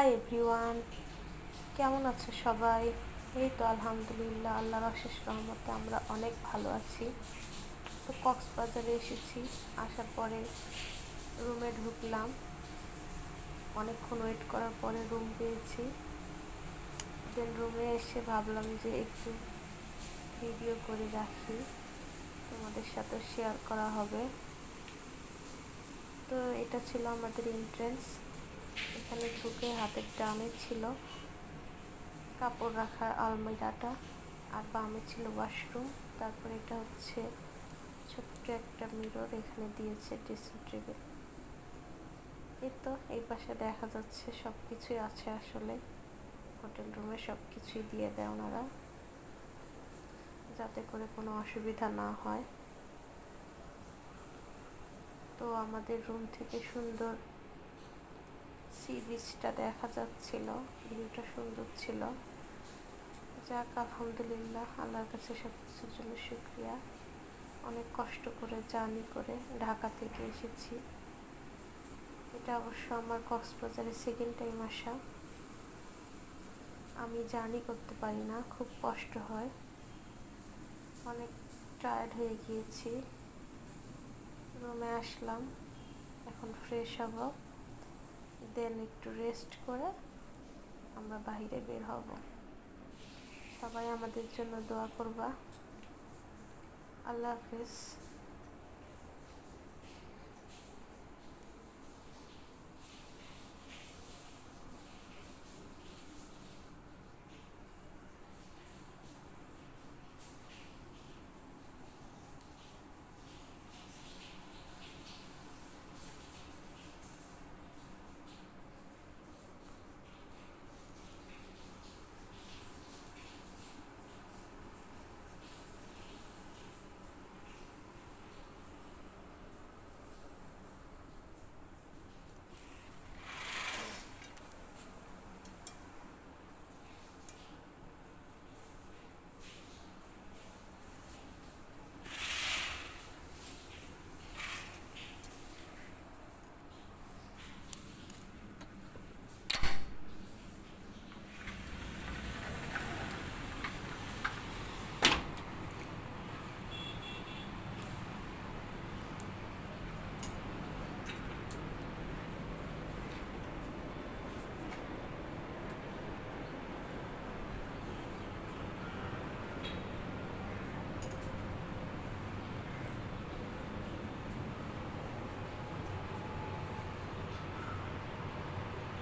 Hi everyone, কেমন আছো সবাই? এই তো আলহামদুলিল্লাহ, আল্লাহর অশেষ রহমতে আমরা অনেক ভালো আছি। তো কক্সবাজারে এসেছি, আসার পরে রুমে ঢুকলাম। অনেকক্ষণ ওয়েট করার পরে রুম পেয়েছি। দেন রুমে এসে ভাবলাম যে একটু ভিডিও করে রাখি, তোমাদের সাথে শেয়ার করা হবে। তো এটা ছিল আমাদের এন্ট্রেন্স। এখানে ঢুকে হাতের ডানে ছিল কাপড় রাখার আলমিরাটা, আর বামে ছিল ওয়াশরুম। তারপর এটা হচ্ছে ছোট্ট একটা মিরর, এখানে দিয়েছে ড্রেসিং টেবিল। এই তো এই পাশে দেখা যাচ্ছে সব কিছুই আছে। আসলে হোটেল রুমে সব কিছুই দিয়ে দেয় ওনারা, যাতে করে কোনো অসুবিধা না হয়। তো আমাদের রুম থেকে সুন্দর সি বিচটা দেখা যাচ্ছিল, ভিউটা সুন্দর ছিল। যাক আলহামদুলিল্লাহ, আল্লাহর কাছে সব কিছুর জন্য শুকরিয়া। অনেক কষ্ট করে জার্নি করে ঢাকা থেকে এসেছি। এটা অবশ্য আমার কক্সবাজারে সেকেন্ড টাইম আসা। আমি জার্নি করতে পারি না, খুব কষ্ট হয়, অনেক টায়ার্ড হয়ে গিয়েছি। রুমে আসলাম, এখন ফ্রেশ হব, দেন একটু রেস্ট করে আমরা বাইরে বের হব। সবাই আমাদের জন্য দোয়া করবা। আল্লাহ হাফেজ।